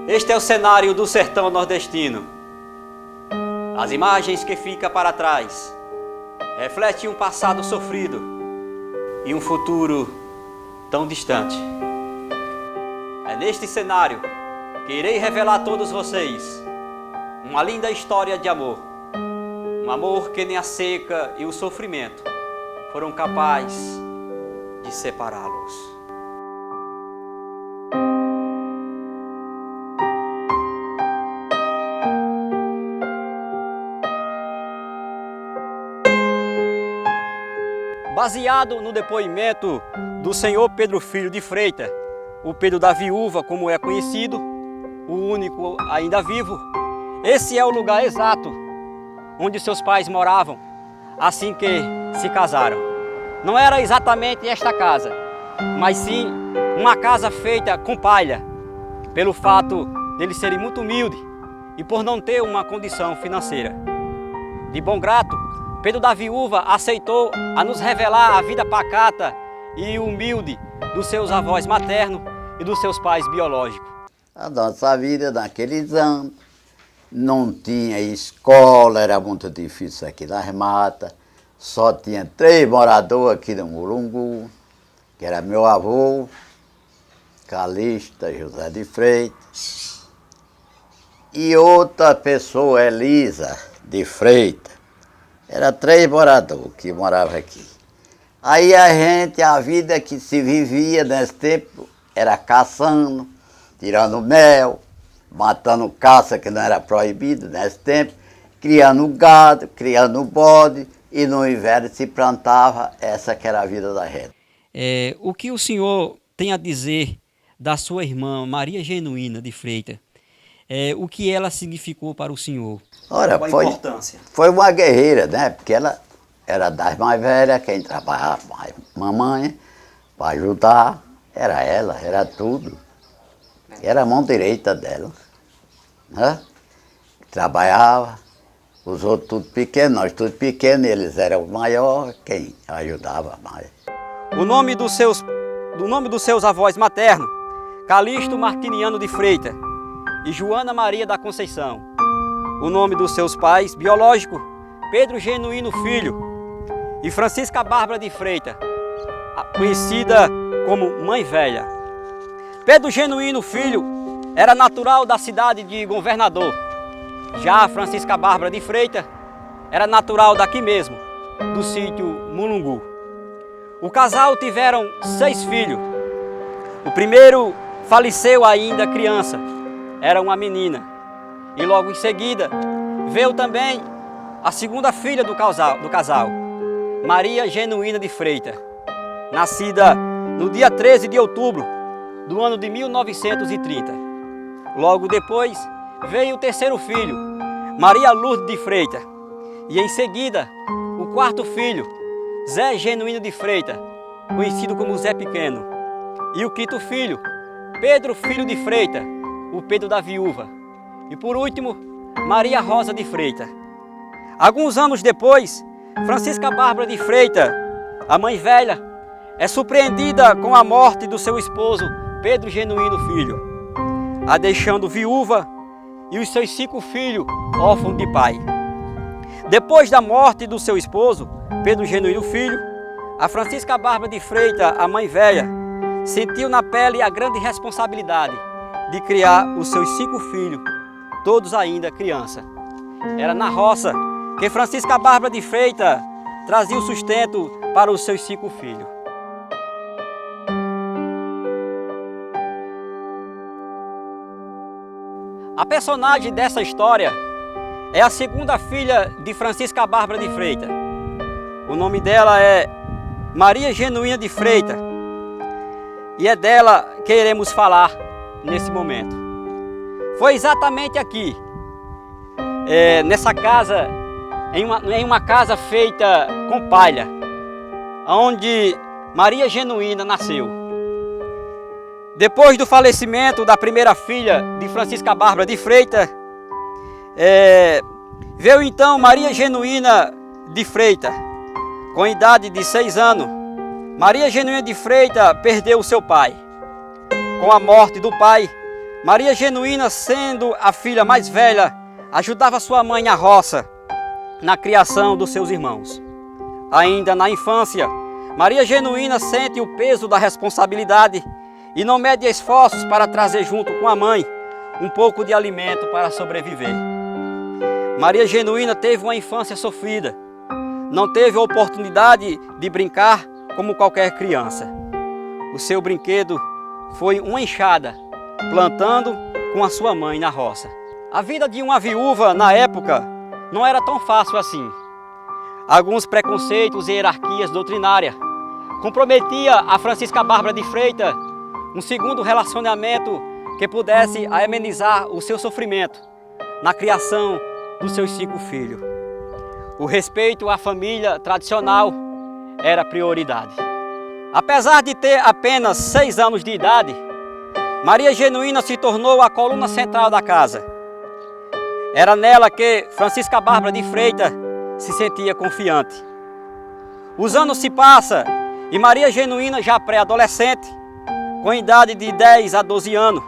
Este é o cenário do sertão nordestino. As imagens que ficam para trás refletem um passado sofrido e um futuro tão distante. É neste cenário que irei revelar a todos vocês uma linda história de amor. Um amor que nem a seca e o sofrimento foram capazes de separá-los. Baseado no depoimento do senhor Pedro Filho de Freitas, o Pedro da Viúva, como é conhecido, o único ainda vivo, esse é o lugar exato onde seus pais moravam assim que se casaram. Não era exatamente esta casa, mas sim uma casa feita com palha, pelo fato deles serem muito humildes e por não ter uma condição financeira. De bom grado, Pedro da Viúva aceitou a nos revelar a vida pacata e humilde dos seus avós maternos e dos seus pais biológicos. A nossa vida naqueles anos não tinha escola, era muito difícil aqui nas matas. Só tinha 3 moradores aqui no Mulungu, que era meu avô, Calista José de Freitas, e outra pessoa, Elisa de Freitas. Era 3 moradores que moravam aqui. Aí a vida que se vivia nesse tempo era caçando, tirando mel, matando caça que não era proibido nesse tempo, criando gado, criando bode, e no inverno se plantava, essa que era a vida da gente. O que o senhor tem a dizer da sua irmã Maria Genuína de Freitas? O que ela significou para o senhor? Ora, foi uma guerreira, né? Porque ela era das mais velhas, quem trabalhava mais, mamãe, para ajudar, era ela, era tudo. Era a mão direita dela, né? Trabalhava, os outros tudo pequenos, nós tudo pequenos, eles eram o maior, quem ajudava mais. O nome dos seus avós maternos, Calixto Martiniano de Freitas e Joana Maria da Conceição. O nome dos seus pais biológicos, Pedro Genuíno Filho e Francisca Bárbara de Freitas, conhecida como Mãe Velha. Pedro Genuíno Filho era natural da cidade de Governador. Já Francisca Bárbara de Freitas era natural daqui mesmo, do sítio Mulungu. O casal tiveram 6 filhos. O primeiro faleceu ainda criança, era uma menina. E logo em seguida veio também a segunda filha do casal, Maria Genuína de Freitas, nascida no dia 13 de outubro do ano de 1930. Logo depois veio o terceiro filho, Maria Lourdes de Freitas, e em seguida o quarto filho, Zé Genuíno de Freitas, conhecido como Zé Pequeno, e o quinto filho, Pedro Filho de Freitas, o Pedro da Viúva, e por último, Maria Rosa de Freitas. Alguns anos depois, Francisca Bárbara de Freitas, a Mãe Velha, é surpreendida com a morte do seu esposo, Pedro Genuíno Filho, a deixando viúva e os seus 5 filhos órfãos de pai. Depois da morte do seu esposo, Pedro Genuíno Filho, a Francisca Bárbara de Freitas, a Mãe Velha, sentiu na pele a grande responsabilidade de criar os seus 5 filhos, todos ainda criança. Era na roça que Francisca Bárbara de Freitas trazia o sustento para os seus 5 filhos. A personagem dessa história é a segunda filha de Francisca Bárbara de Freitas. O nome dela é Maria Genuína de Freitas e é dela que iremos falar nesse momento. Foi exatamente aqui, nessa casa, em uma casa feita com palha, onde Maria Genuína nasceu. Depois do falecimento da primeira filha de Francisca Bárbara de Freitas, veio então Maria Genuína de Freitas, com idade de 6 anos. Maria Genuína de Freitas perdeu o seu pai. Com a morte do pai, Maria Genuína, sendo a filha mais velha, ajudava sua mãe na roça, na criação dos seus irmãos. Ainda na infância, Maria Genuína sente o peso da responsabilidade e não mede esforços para trazer junto com a mãe um pouco de alimento para sobreviver. Maria Genuína teve uma infância sofrida, não teve a oportunidade de brincar como qualquer criança. O seu brinquedo foi uma enxada, plantando com a sua mãe na roça. A vida de uma viúva na época não era tão fácil assim. Alguns preconceitos e hierarquias doutrinárias comprometia a Francisca Bárbara de Freitas um segundo relacionamento que pudesse amenizar o seu sofrimento na criação dos seus 5 filhos. O respeito à família tradicional era prioridade. Apesar de ter apenas 6 anos de idade, Maria Genuína se tornou a coluna central da casa. Era nela que Francisca Bárbara de Freitas se sentia confiante. Os anos se passam e Maria Genuína, já pré-adolescente, com idade de 10 a 12 anos,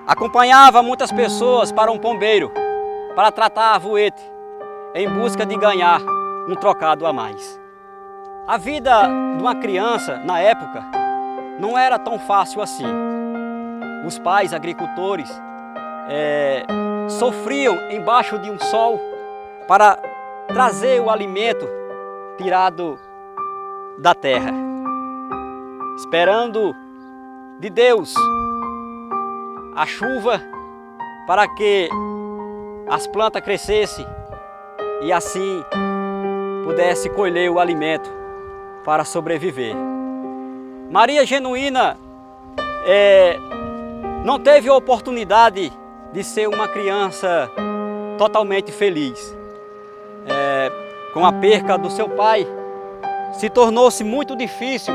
acompanhava muitas pessoas para um pombeiro, para tratar a voete, em busca de ganhar um trocado a mais. A vida de uma criança, na época, não era tão fácil assim. Os pais agricultores sofriam embaixo de um sol para trazer o alimento tirado da terra, esperando de Deus a chuva para que as plantas crescessem e assim pudesse colher o alimento para sobreviver. Maria Genuína não teve a oportunidade de ser uma criança totalmente feliz. Com a perca do seu pai, se tornou-se muito difícil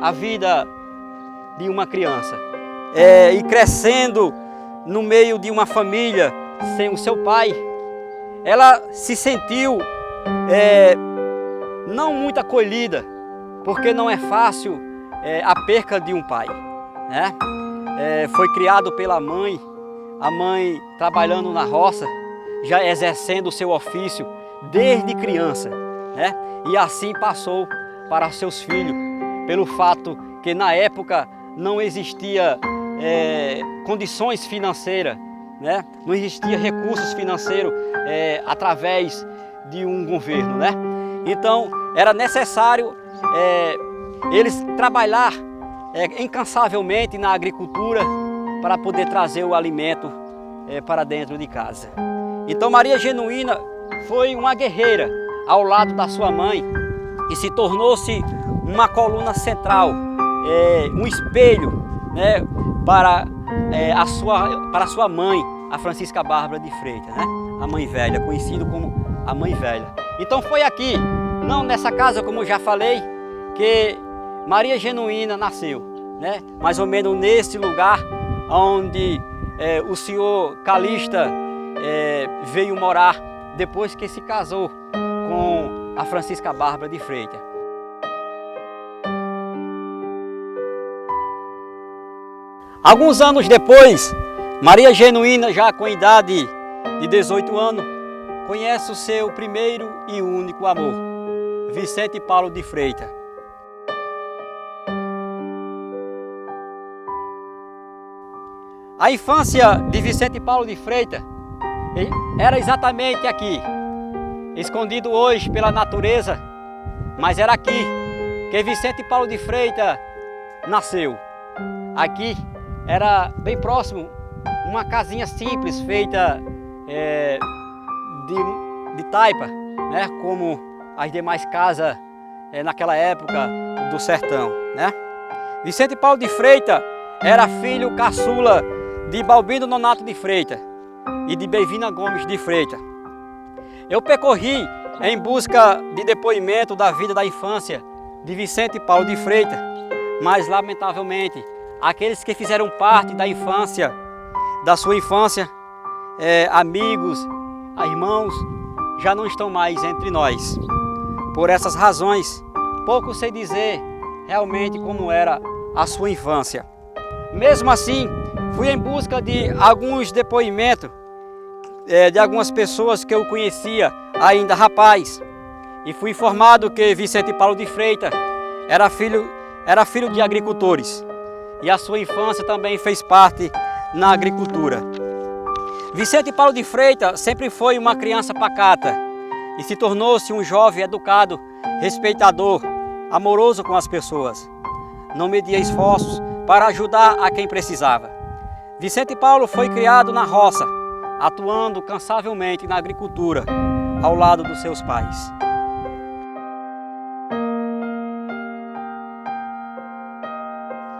a vida de uma criança. E crescendo no meio de uma família sem o seu pai, ela se sentiu não muito acolhida, porque não é fácil a perca de um pai, né? Foi criado pela mãe, a mãe trabalhando na roça, já exercendo o seu ofício desde criança, né? E assim passou para seus filhos, pelo fato que na época não existia condições financeiras, né? Não existia recursos financeiros através de um governo, né? Então era necessário eles trabalhar incansavelmente na agricultura para poder trazer o alimento para dentro de casa. Então Maria Genuína foi uma guerreira ao lado da sua mãe e se tornou-se uma coluna central, um espelho, né, para a sua mãe, a Francisca Bárbara de Freitas, né? A mãe velha, conhecida como a mãe velha. Então foi aqui, não nessa casa como eu já falei, que Maria Genuína nasceu, né? Mais ou menos nesse lugar onde o senhor Calista veio morar depois que se casou com a Francisca Bárbara de Freitas. Alguns anos depois, Maria Genuína, já com idade de 18 anos, conhece o seu primeiro e único amor, Vicente Paulo de Freitas. A infância de Vicente Paulo de Freitas era exatamente aqui, escondido hoje pela natureza, mas era aqui que Vicente Paulo de Freitas nasceu. Aqui era bem próximo, uma casinha simples feita de taipa, né, como as demais casas naquela época do sertão, né? Vicente Paulo de Freitas era filho caçula de Balbino Nonato de Freitas e de Bevina Gomes de Freitas. Eu percorri em busca de depoimento da vida da infância de Vicente Paulo de Freitas, mas lamentavelmente aqueles que fizeram parte da infância, da sua infância, amigos, irmãos, já não estão mais entre nós. Por essas razões, pouco sei dizer realmente como era a sua infância. Mesmo assim, Fui em busca de alguns depoimentos de algumas pessoas que eu conhecia ainda rapaz. E fui informado que Vicente Paulo de Freitas era filho de agricultores. E a sua infância também fez parte na agricultura. Vicente Paulo de Freitas sempre foi uma criança pacata e se tornou-se um jovem educado, respeitador, amoroso com as pessoas. Não media esforços para ajudar a quem precisava. Vicente Paulo foi criado na roça, atuando cansavelmente na agricultura, ao lado dos seus pais.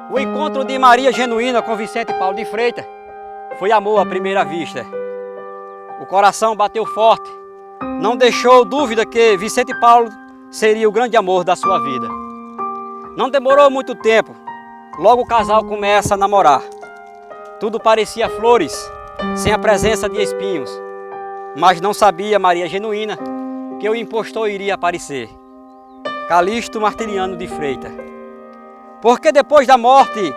O encontro de Maria Genuína com Vicente Paulo de Freitas foi amor à primeira vista. O coração bateu forte, não deixou dúvida que Vicente Paulo seria o grande amor da sua vida. Não demorou muito tempo, logo o casal começa a namorar. Tudo parecia flores, sem a presença de espinhos, mas não sabia Maria Genuína que o impostor iria aparecer, Calixto Martiniano de Freitas. Porque depois da morte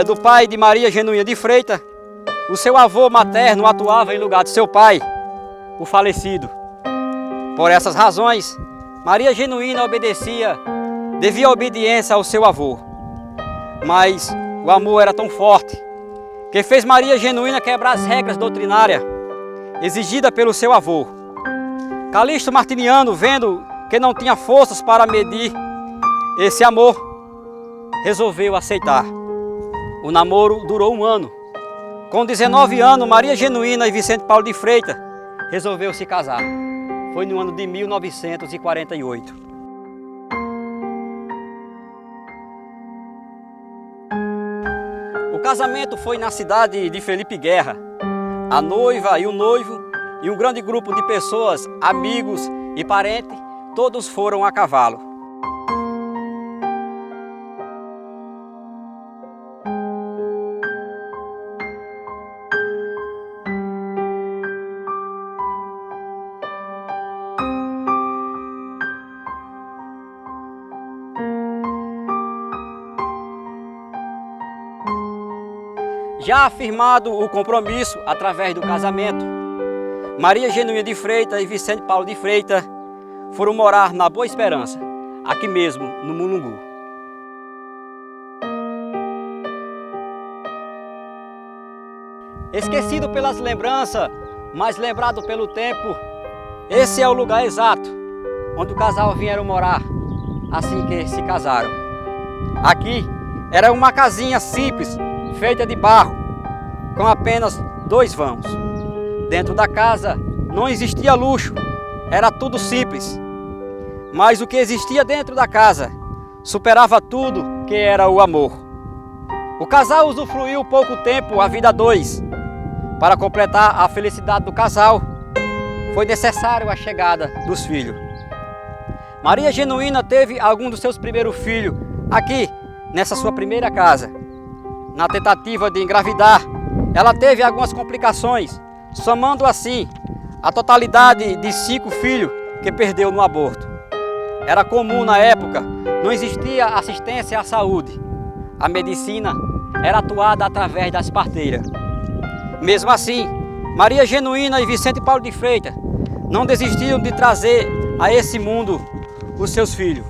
do pai de Maria Genuína de Freitas, o seu avô materno atuava em lugar de seu pai, o falecido. Por essas razões, Maria Genuína devia obediência ao seu avô. Mas o amor era tão forte que fez Maria Genuína quebrar as regras doutrinárias exigidas pelo seu avô. Calixto Martiniano, vendo que não tinha forças para medir esse amor, resolveu aceitar. O namoro durou 1 ano. Com 19 anos, Maria Genuína e Vicente Paulo de Freitas resolveu se casar. Foi no ano de 1948. O casamento foi na cidade de Felipe Guerra. A noiva e o noivo e um grande grupo de pessoas, amigos e parentes, todos foram a cavalo. Já afirmado o compromisso através do casamento, Maria Genuína de Freitas e Vicente Paulo de Freitas foram morar na Boa Esperança, aqui mesmo no Mulungu. Esquecido pelas lembranças, mas lembrado pelo tempo, esse é o lugar exato onde o casal vieram morar assim que se casaram. Aqui era uma casinha simples, feita de barro, com apenas 2 vãos. Dentro da casa não existia luxo, era tudo simples. Mas o que existia dentro da casa superava tudo que era o amor. O casal usufruiu pouco tempo a vida a 2. Para completar a felicidade do casal, foi necessário a chegada dos filhos. Maria Genuína teve algum dos seus primeiros filhos aqui, nessa sua primeira casa. Na tentativa de engravidar, ela teve algumas complicações, somando assim a totalidade de 5 filhos que perdeu no aborto. Era comum na época, não existia assistência à saúde. A medicina era atuada através das parteiras. Mesmo assim, Maria Genuína e Vicente Paulo de Freitas não desistiram de trazer a esse mundo os seus filhos.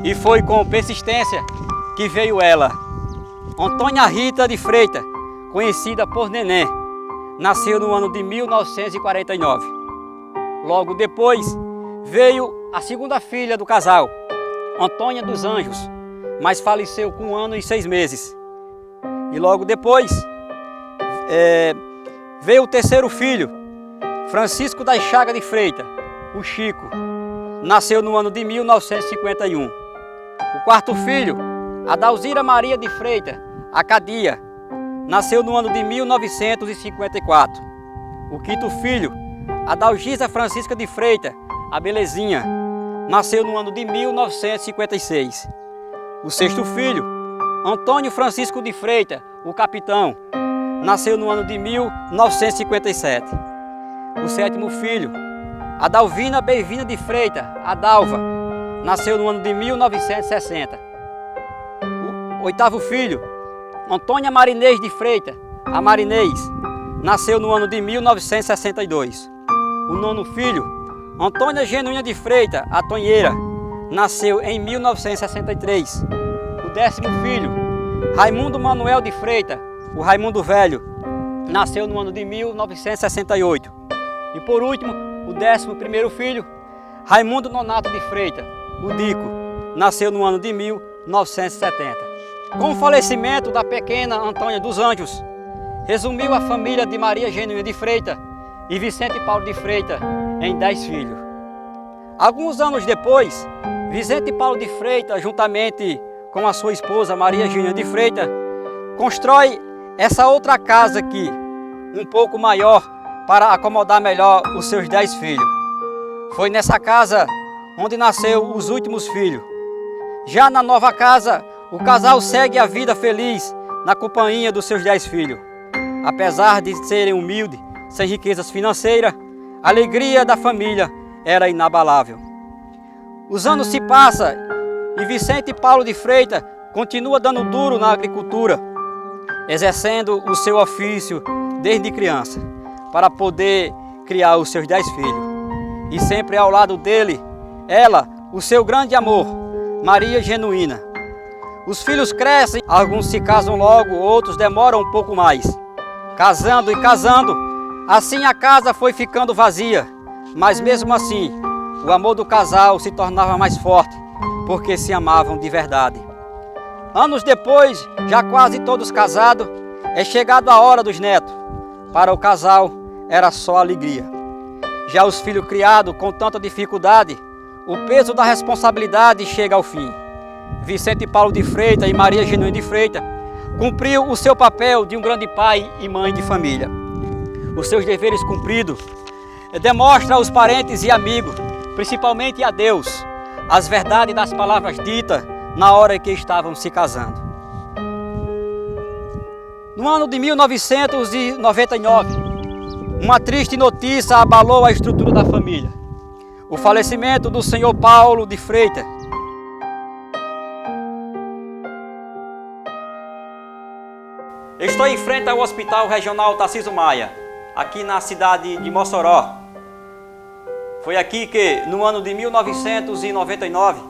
E foi com persistência que veio ela, Antônia Rita de Freitas, conhecida por Neném. Nasceu no ano de 1949. Logo depois veio a segunda filha do casal, Antônia dos Anjos, mas faleceu com 1 ano e 6 meses. E logo depois veio o terceiro filho, Francisco das Chagas de Freitas, o Chico. Nasceu no ano de 1951. O quarto filho, Adalzira Maria de Freitas, a Cadia, nasceu no ano de 1954. O quinto filho, Adalgisa Francisca de Freitas, a Belezinha, nasceu no ano de 1956. O sexto filho, Antônio Francisco de Freitas, o Capitão, nasceu no ano de 1957. O sétimo filho, Adalvina Beivina de Freitas, a Dalva, nasceu no ano de 1960. O oitavo filho, Antônia Marinês de Freitas, a Marinês, nasceu no ano de 1962. O nono filho, Antônia Genuína de Freitas, a Tonheira, nasceu em 1963. O 10º filho, Raimundo Manuel de Freitas, o Raimundo Velho, nasceu no ano de 1968. E por último, o 11º filho, Raimundo Nonato de Freitas, o Dico, nasceu no ano de 1970. Com o falecimento da pequena Antônia dos Anjos, resumiu a família de Maria Genuína de Freitas e Vicente Paulo de Freitas em 10 filhos. Alguns anos depois, Vicente Paulo de Freitas, juntamente com a sua esposa Maria Genuína de Freitas, constrói essa outra casa aqui, um pouco maior, para acomodar melhor os seus 10 filhos. Foi nessa casa onde nasceu os últimos filhos. Já na nova casa, o casal segue a vida feliz na companhia dos seus 10 filhos. Apesar de serem humildes, sem riquezas financeiras, a alegria da família era inabalável. Os anos se passam e Vicente Paulo de Freitas continua dando duro na agricultura, exercendo o seu ofício desde criança, para poder criar os seus 10 filhos. E sempre ao lado dele, ela, o seu grande amor, Maria Genuína. Os filhos crescem, alguns se casam logo, outros demoram um pouco mais. Casando e casando, assim a casa foi ficando vazia, mas mesmo assim, o amor do casal se tornava mais forte, porque se amavam de verdade. Anos depois, já quase todos casados, é chegado a hora dos netos. Para o casal, era só alegria. Já os filhos criados com tanta dificuldade, o peso da responsabilidade chega ao fim. Vicente Paulo de Freitas e Maria Genuína de Freitas cumpriu o seu papel de um grande pai e mãe de família. Os seus deveres cumpridos demonstra aos parentes e amigos, principalmente a Deus, as verdades das palavras ditas na hora que estavam se casando. No ano de 1999, uma triste notícia abalou a estrutura da família. O falecimento do senhor Paulo de Freitas. Estou em frente ao Hospital Regional Tarcísio Maia, aqui na cidade de Mossoró. Foi aqui que, no ano de 1999,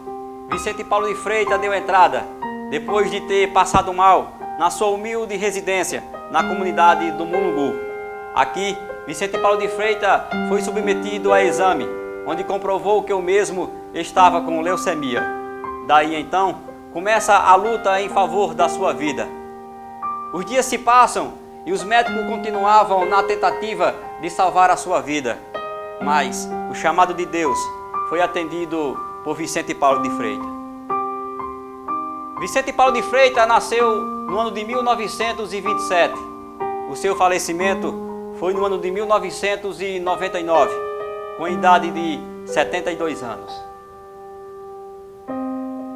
Vicente Paulo de Freitas deu entrada, depois de ter passado mal na sua humilde residência na comunidade do Mulungu. Aqui, Vicente Paulo de Freitas foi submetido a exame, onde comprovou que o mesmo estava com leucemia. Daí então, começa a luta em favor da sua vida. Os dias se passam e os médicos continuavam na tentativa de salvar a sua vida. Mas o chamado de Deus foi atendido por Vicente Paulo de Freitas. Vicente Paulo de Freitas nasceu no ano de 1927. O seu falecimento foi no ano de 1999, com idade de 72 anos.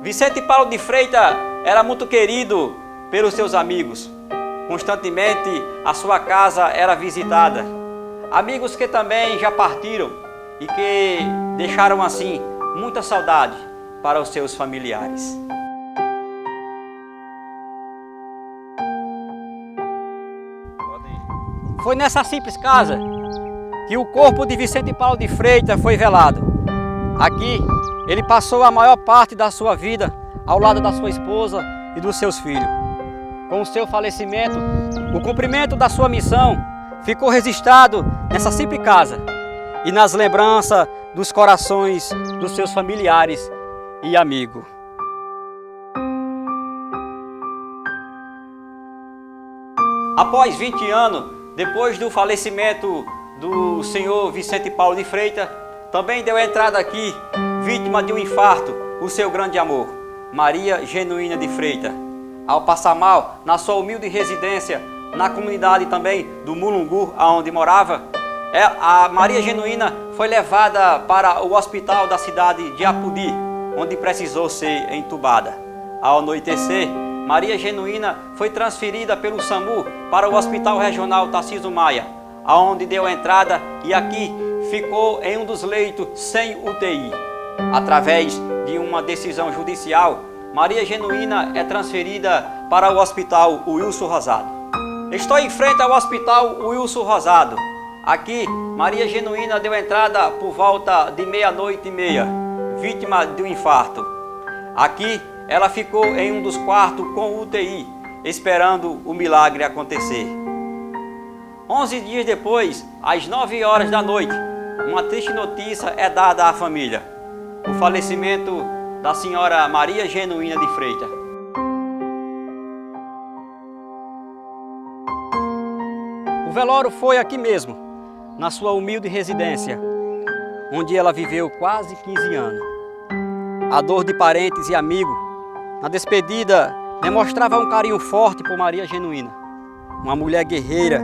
Vicente Paulo de Freitas era muito querido pelos seus amigos. Constantemente a sua casa era visitada. Amigos que também já partiram e que deixaram assim muita saudade para os seus familiares. Foi nessa simples casa que o corpo de Vicente Paulo de Freitas foi velado. Aqui ele passou a maior parte da sua vida ao lado da sua esposa e dos seus filhos. Com o seu falecimento, o cumprimento da sua missão ficou registrado nessa simples casa e nas lembranças dos corações dos seus familiares e amigos. Após 20 anos, depois do falecimento do senhor Vicente Paulo de Freitas, também deu entrada aqui, vítima de um infarto, o seu grande amor, Maria Genuína de Freitas. Ao passar mal na sua humilde residência, na comunidade também do Mulungu, onde morava, a Maria Genuína foi levada para o hospital da cidade de Apodi, onde precisou ser entubada. Ao anoitecer, Maria Genuína foi transferida pelo SAMU para o Hospital Regional Tarcísio Maia, aonde deu entrada e aqui ficou em um dos leitos sem UTI. Através de uma decisão judicial, Maria Genuína é transferida para o Hospital Wilson Rosado. Estou em frente ao Hospital Wilson Rosado. Aqui, Maria Genuína deu entrada por volta de 00:30, vítima de um infarto. Aqui, ela ficou em um dos quartos com UTI, esperando o milagre acontecer. 11 dias depois, às 9h da noite, uma triste notícia é dada à família: o falecimento da senhora Maria Genuína de Freitas. O velório foi aqui mesmo, na sua humilde residência, onde ela viveu quase 15 anos. A dor de parentes e amigos, na despedida, demonstrava um carinho forte por Maria Genuína, uma mulher guerreira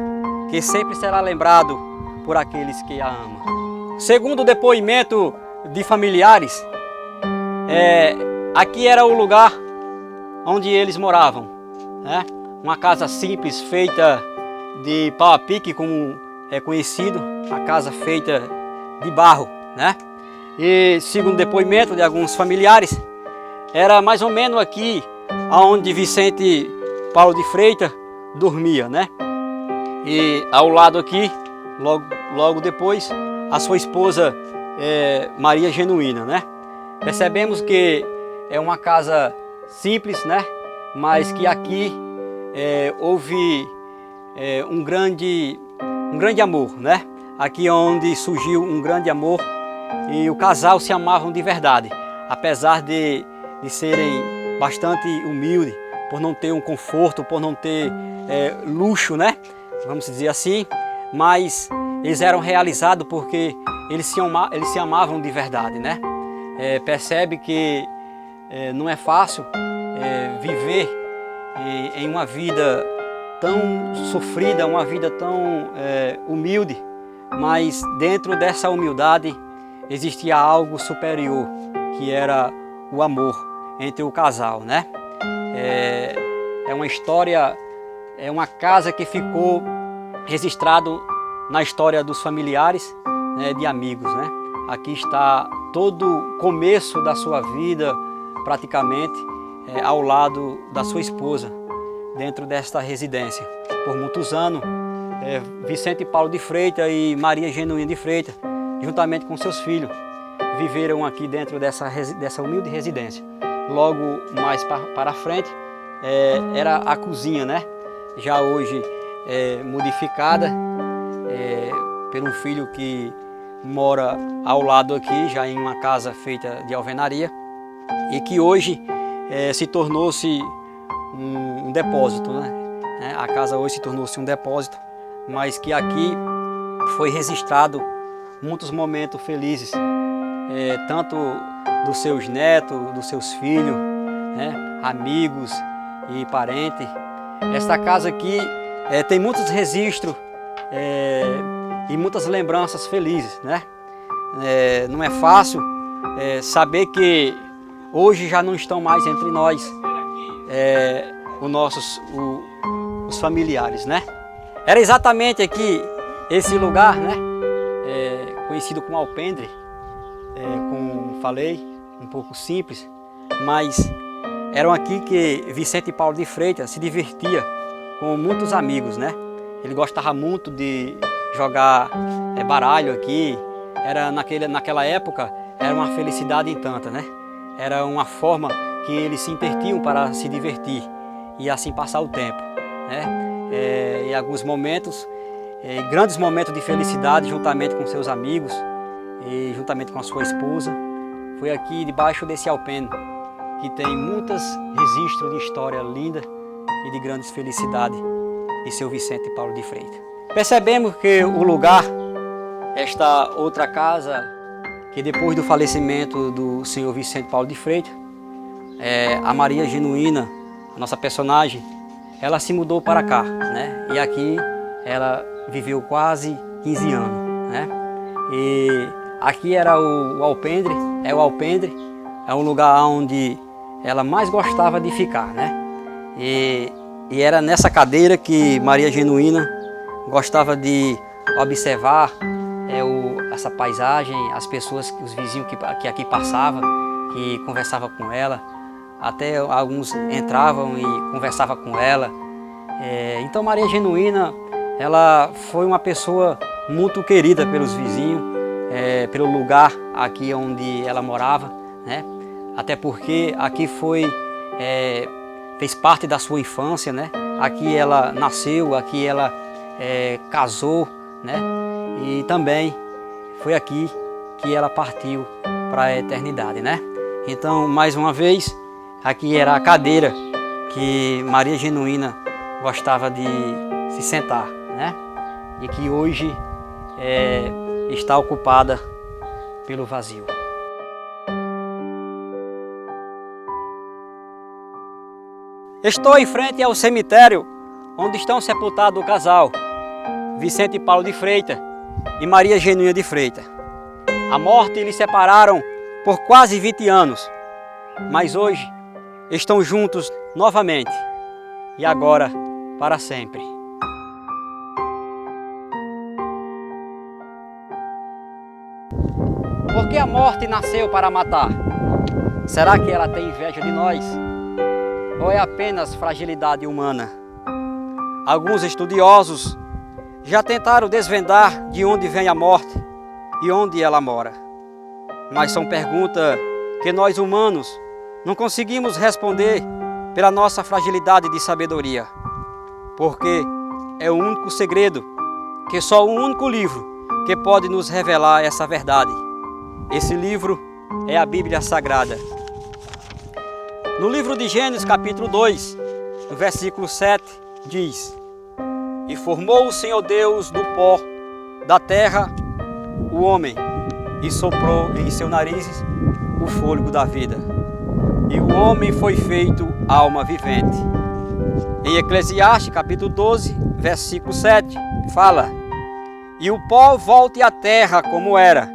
que sempre será lembrado por aqueles que a amam. Segundo o depoimento de familiares, aqui era o lugar onde eles moravam, né? Uma casa simples, feita de pau a pique, como é conhecido, uma casa feita de barro, né? E segundo o depoimento de alguns familiares, era mais ou menos aqui onde Vicente Paulo de Freitas dormia, né? E ao lado aqui, logo depois, a sua esposa Maria Genuína, né? Percebemos que é uma casa simples, né? Mas que aqui houve um grande amor, né? Aqui onde surgiu um grande amor e o casal se amavam de verdade, apesar de serem bastante humildes, por não ter um conforto, por não ter luxo, né? Vamos dizer assim, mas eles eram realizados porque eles se amavam de verdade, né? Percebe que não é fácil viver em uma vida tão sofrida, uma vida tão humilde, mas dentro dessa humildade existia algo superior, que era o amor entre o casal, né? É uma história, é uma casa que ficou registrado na história dos familiares, né, de amigos, né? Aqui está todo o começo da sua vida, praticamente, ao lado da sua esposa, dentro desta residência. Por muitos anos, Vicente Paulo de Freitas e Maria Genuína de Freitas, juntamente com seus filhos, viveram aqui dentro dessa humilde residência. Logo mais para frente, era a cozinha, né? Já hoje modificada por um filho que mora ao lado aqui, já em uma casa feita de alvenaria, e que hoje se tornou-se um depósito, né? A casa hoje se tornou-se um depósito, mas que aqui foi registrado muitos momentos felizes, tanto dos seus netos, dos seus filhos, né? Amigos e parentes. Esta casa aqui tem muitos registros e muitas lembranças felizes, né? Não é fácil saber que hoje já não estão mais entre nós os familiares, né? Era exatamente aqui esse lugar, né? Conhecido como alpendre, como falei, um pouco simples, mas eram aqui que Vicente Paulo de Freitas se divertia com muitos amigos, né? Ele gostava muito de jogar baralho aqui. Naquela época era uma felicidade em tanta, né? Era uma forma que eles se entretinham para se divertir e assim passar o tempo, né? Em alguns momentos, grandes momentos de felicidade juntamente com seus amigos e juntamente com a sua esposa, foi aqui debaixo desse alpendre que tem muitos registros de história linda e de grandes felicidades de seu Vicente Paulo de Freitas. Percebemos que o lugar, esta outra casa, que depois do falecimento do senhor Vicente Paulo de Freitas, a Maria Genuína, a nossa personagem, ela se mudou para cá, né? E aqui ela viveu quase 15 anos, né? E aqui era o alpendre, o alpendre, é um lugar onde ela mais gostava de ficar, né? E era nessa cadeira que Maria Genuína gostava de observar essa paisagem, as pessoas, os vizinhos que aqui passavam, que conversavam com ela, até alguns entravam e conversavam com ela. Então Maria Genuína, ela foi uma pessoa muito querida pelos vizinhos, pelo lugar aqui onde ela morava, né? Até porque aqui fez parte da sua infância, né? Aqui ela nasceu, aqui ela casou, né? E também foi aqui que ela partiu para a eternidade, né? Então, mais uma vez, aqui era a cadeira que Maria Genuína gostava de se sentar, né? E que hoje está ocupada pelo vazio. Estou em frente ao cemitério onde estão sepultados o casal Vicente Paulo de Freitas e Maria Genuína de Freitas. A morte lhes separaram por quase 20 anos, mas hoje estão juntos novamente e agora para sempre. Por que a morte nasceu para matar? Será que ela tem inveja de nós? Ou é apenas fragilidade humana? Alguns estudiosos já tentaram desvendar de onde vem a morte e onde ela mora. Mas são perguntas que nós humanos não conseguimos responder pela nossa fragilidade de sabedoria. Porque é o único segredo, que só um único livro que pode nos revelar essa verdade. Esse livro é a Bíblia Sagrada. No livro de Gênesis, capítulo 2, no versículo 7, diz: E formou o Senhor Deus do pó da terra o homem, e soprou em seu nariz o fôlego da vida. E o homem foi feito alma vivente. Em Eclesiastes, capítulo 12, versículo 7, fala: E o pó volte à terra como era,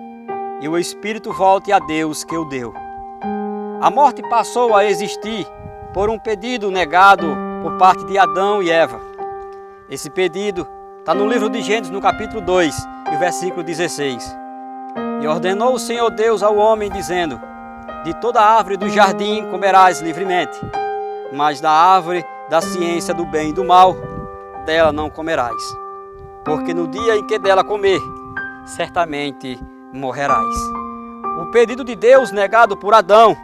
e o espírito volte a Deus que o deu. A morte passou a existir por um pedido negado por parte de Adão e Eva. Esse pedido está no livro de Gênesis, no capítulo 2, e o versículo 16. E ordenou o Senhor Deus ao homem, dizendo: De toda árvore do jardim comerás livremente, mas da árvore da ciência do bem e do mal, dela não comerás, porque no dia em que dela comer, certamente morrerás. O pedido de Deus negado por Adão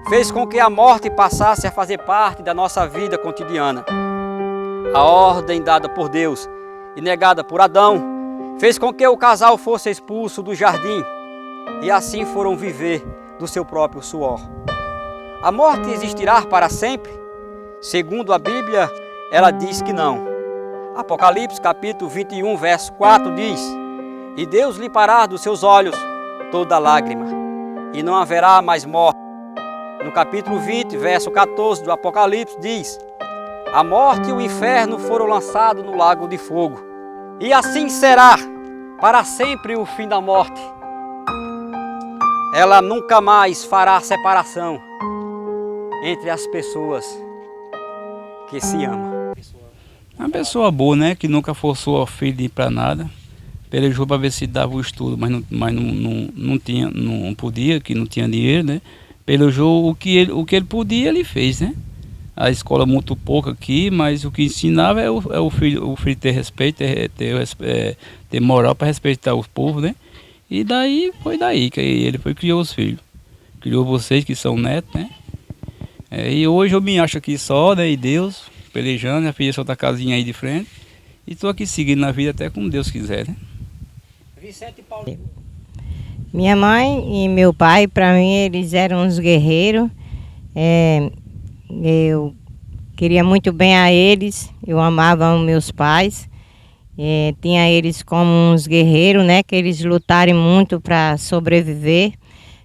fez com que a morte passasse a fazer parte da nossa vida cotidiana. A ordem dada por Deus e negada por Adão fez com que o casal fosse expulso do jardim e assim foram viver do seu próprio suor. A morte existirá para sempre? Segundo a Bíblia, ela diz que não. Apocalipse capítulo 21, verso 4 diz: E Deus limpará dos seus olhos toda lágrima, e não haverá mais morte. No capítulo 20, verso 14 do Apocalipse diz: A morte e o inferno foram lançados no lago de fogo. E assim será para sempre o fim da morte. Ela nunca mais fará separação entre as pessoas que se amam. Uma pessoa boa, né? Que nunca forçou a filha para nada. Pelejou para ver se dava o estudo, mas não podia, que não tinha dinheiro, né? Pelejou o que ele podia, ele fez, né? A escola muito pouco aqui, mas o que ensinava é o filho ter respeito, ter moral para respeitar o povo, né? E foi daí que ele criou os filhos. Criou vocês que são netos, né? E hoje eu me acho aqui só, né? E Deus, pelejando, a filha só tá casinha aí de frente. E estou aqui seguindo na vida até como Deus quiser, né? Vicente Paulo. Minha mãe e meu pai, para mim, eles eram uns guerreiros. Eu queria muito bem a eles, eu amava os meus pais. Tinha eles como uns guerreiros, né? Que eles lutaram muito para sobreviver,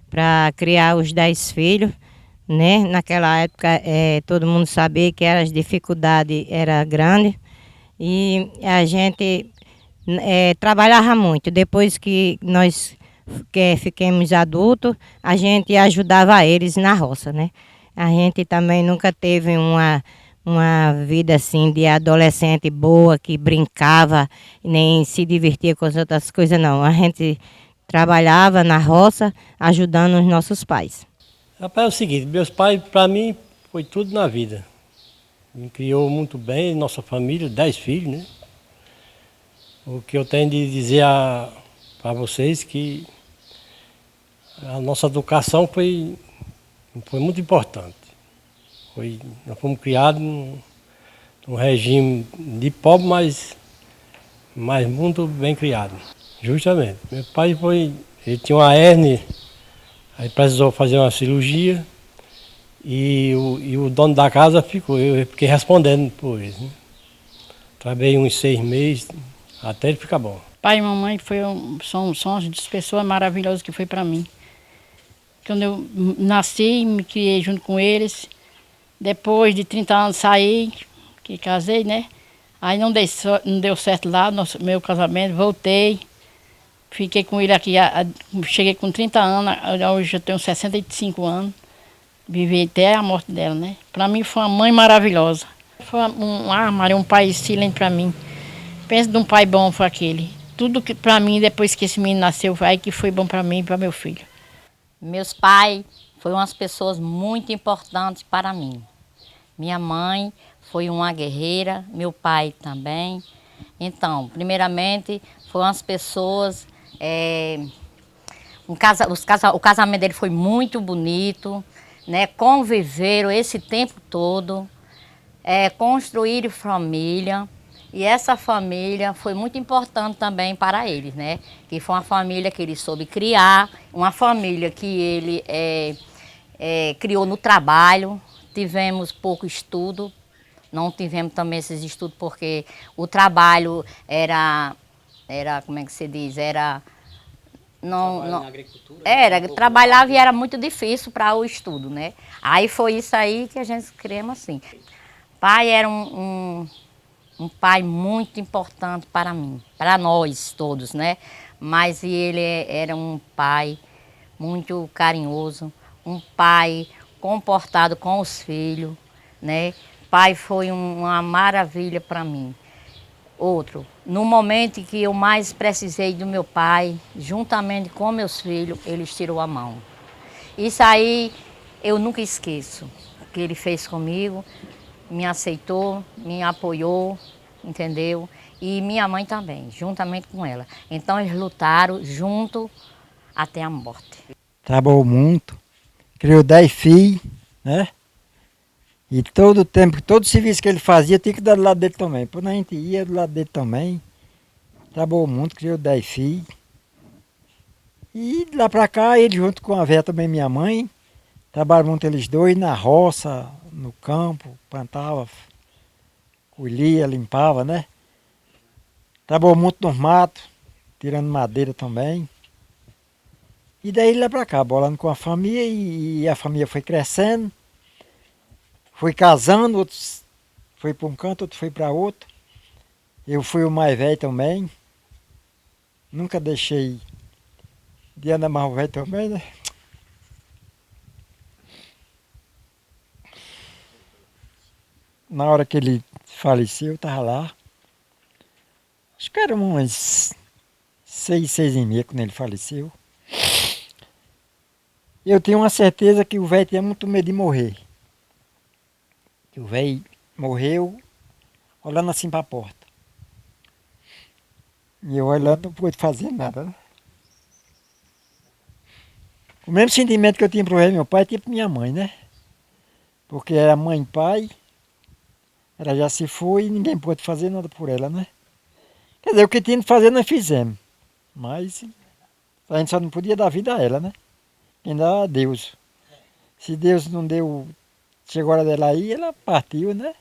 para criar os 10 filhos, né? Naquela época, todo mundo sabia que as dificuldades eram grandes. E a gente trabalhava muito. Depois que nós fiquemos adultos, a gente ajudava eles na roça, né? A gente também nunca teve uma vida assim de adolescente boa, que brincava, nem se divertia com as outras coisas, não. A gente trabalhava na roça, ajudando os nossos pais. Rapaz, é o seguinte, meus pais, para mim, foi tudo na vida. Me criou muito bem, nossa família, 10 filhos, né? O que eu tenho de dizer para vocês que a nossa educação foi muito importante. Nós fomos criados num regime de pobre, mas muito bem criado. Justamente. Meu pai ele tinha uma hérnia, aí precisou fazer uma cirurgia e o dono da casa eu fiquei respondendo por eles, né? Trabalhei uns 6 meses até ele ficar bom. Pai e mamãe são as pessoas maravilhosas que foi para mim. Quando eu nasci, me criei junto com eles. Depois de 30 anos saí, que casei, né? Aí não deu certo lá, meu casamento, voltei. Fiquei com ele aqui, cheguei com 30 anos, hoje eu tenho 65 anos. Vivi até a morte dela, né? Para mim foi uma mãe maravilhosa. Foi um pai excelente para mim. Pensa de um pai bom foi aquele. Tudo que para mim, depois que esse menino nasceu, vai que foi bom para mim e para meu filho. Meus pais foram umas pessoas muito importantes para mim. Minha mãe foi uma guerreira, meu pai também. Então, primeiramente, foram as pessoas... o casamento dele foi muito bonito, né? Conviveram esse tempo todo, construíram família. E essa família foi muito importante também para eles, né? Que foi uma família que ele soube criar, uma família que ele criou no trabalho. Tivemos pouco estudo, não tivemos também esses estudos porque o trabalho era como é que se diz? Trabalhava e era muito difícil para o estudo, né? Aí foi isso aí que a gente criamos assim. Pai era um pai muito importante para mim, para nós todos, né? Mas ele era um pai muito carinhoso, um pai comportado com os filhos, né? Pai foi uma maravilha para mim. Outro, no momento em que eu mais precisei do meu pai, juntamente com meus filhos, ele tirou a mão. Isso aí eu nunca esqueço, o que ele fez comigo. Me aceitou, me apoiou, entendeu? E minha mãe também, juntamente com ela. Então eles lutaram junto até a morte. Trabalhou muito, criou 10 filhos, né? E todo o tempo, todo serviço que ele fazia, tinha que dar do lado dele também. Quando a gente ia do lado dele também, trabalhou muito, criou 10 filhos. E de lá pra cá, ele junto com a véia também, minha mãe, trabalharam muito eles dois na roça, no campo, plantava, colhia, limpava, né? Trabalhou muito nos matos, tirando madeira também. E daí lá pra cá, bolando com a família e a família foi crescendo, foi casando, outros foi para um canto, outro foi para outro. Eu fui o mais velho também. Nunca deixei de andar mais velho também, né? Na hora que ele faleceu, eu estava lá. Acho que eram umas 6 e meia quando ele faleceu. Eu tenho uma certeza que o velho tinha muito medo de morrer. Que o velho morreu olhando assim para a porta. E eu olhando não pude fazer nada, né? O mesmo sentimento que eu tinha para o velho meu pai, tinha para minha mãe, né? Porque era mãe e pai. Ela já se foi e ninguém pôde fazer nada por ela, né? Quer dizer, o que tinha de fazer nós fizemos. Mas a gente só não podia dar vida a ela, né? Quem dá a Deus. Se Deus não deu, chegou a hora dela aí, ela partiu, né?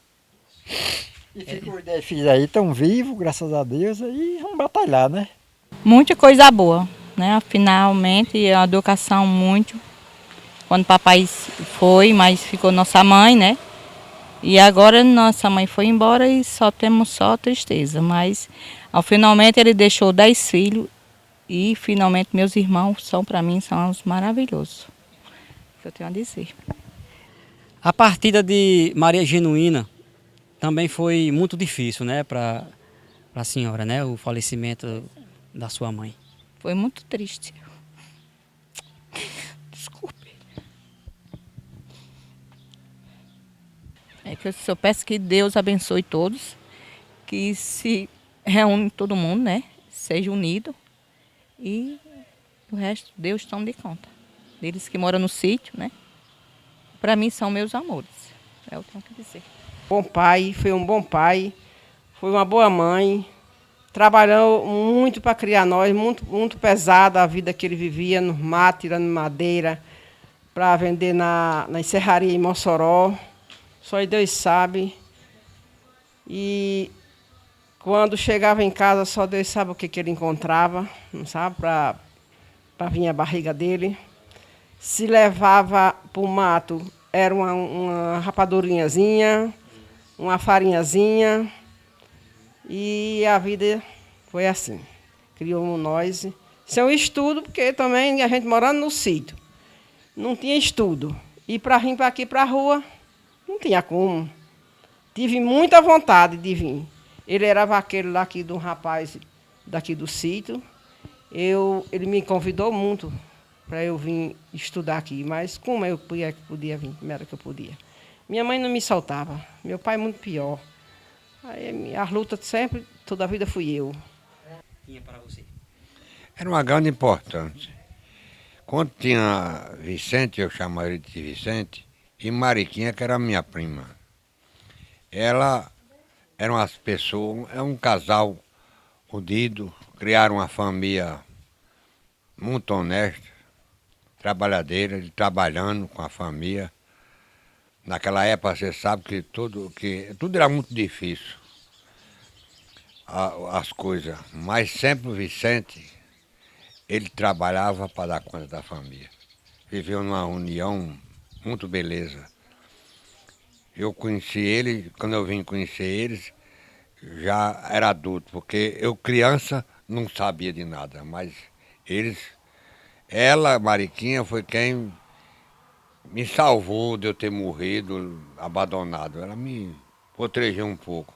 E ficou os 10 filhos aí, tão vivos, graças a Deus, aí vamos batalhar, né? Muita coisa boa, né? Finalmente, a educação muito. Quando papai foi, mas ficou nossa mãe, né? E agora nossa mãe foi embora e temos só tristeza. Mas, finalmente, ele deixou 10 filhos e, finalmente, meus irmãos para mim, são os maravilhosos. Que eu tenho a dizer. A partida de Maria Genuína também foi muito difícil, né, para a senhora, né? O falecimento da sua mãe. Foi muito triste. Desculpe. É que eu peço que Deus abençoe todos, que se reúne todo mundo, né? Seja unido e o resto Deus toma de conta. Eles que moram no sítio, né? Para mim são meus amores, é o que eu tenho que dizer. Bom pai, foi um bom pai, foi uma boa mãe, trabalhou muito para criar nós, muito pesada a vida que ele vivia no mato, tirando madeira, para vender na encerraria em Mossoró, só Deus sabe. E quando chegava em casa, só Deus sabe o que ele encontrava, não sabe, para vir a barriga dele. Se levava para o mato, era uma rapadurinhazinha, uma farinhazinha, e a vida foi assim. Criou nós. Sem estudo, porque também a gente morando no sítio, não tinha estudo. E para vir para aqui, para a rua, não tinha como. Tive muita vontade de vir. Ele era vaqueiro daqui de um rapaz daqui do sítio. Ele me convidou muito para eu vir estudar aqui, mas como eu podia vir, como era que eu podia. Minha mãe não me soltava, meu pai muito pior. Aí as lutas sempre, toda a vida fui eu. Para você. Era uma grande importância. Quando tinha Vicente, eu chamava ele de Vicente, e Mariquinha, que era minha prima. Ela era umas pessoas, é um casal unido, criaram uma família muito honesta, trabalhadeira, trabalhando com a família. Naquela época, você sabe que tudo era muito difícil, as coisas. Mas sempre o Vicente, ele trabalhava para dar conta da família. Viveu numa união muito beleza. Eu conheci ele, quando eu vim conhecer eles, já era adulto, porque eu, criança, não sabia de nada, mas ela, Mariquinha, foi quem me salvou de eu ter morrido, abandonado. Ela me protegeu um pouco.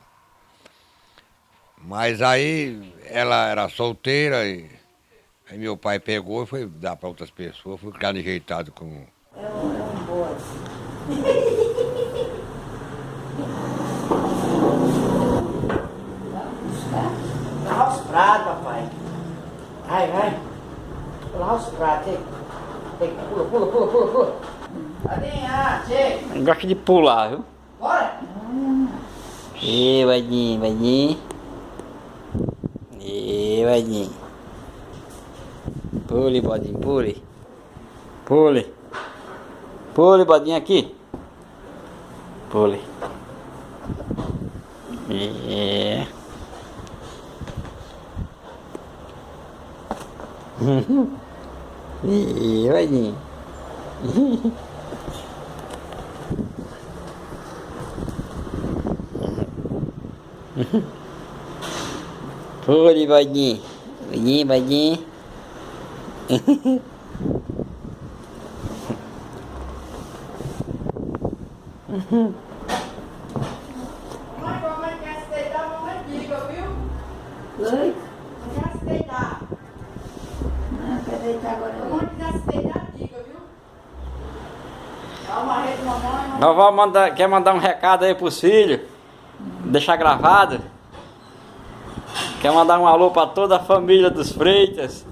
Mas aí ela era solteira, e aí meu pai pegou e foi dar para outras pessoas, fui ficar ajeitado com... Lavar os pratos, papai. Vai. Lavar os pratos. Pula. Vadinha, chega. Gosta de pular, viu? Bora. E Vadinho. E Vadinho. Pule, Bodinho, pule. Pule, Bodinho, aqui. Pule. É. E Vadinho. Pule, Bodinho. Bodinho. Mamãe quer se deitar, mamãe diga, viu? Oi? Não quer se deitar. Não, quer deitar agora. Mamãe quiser se deitar, diga, viu? Dá uma rede, mamãe. Vovó quer mandar um recado aí pros filhos? Deixar gravado? Quer mandar um alô para toda a família dos Freitas?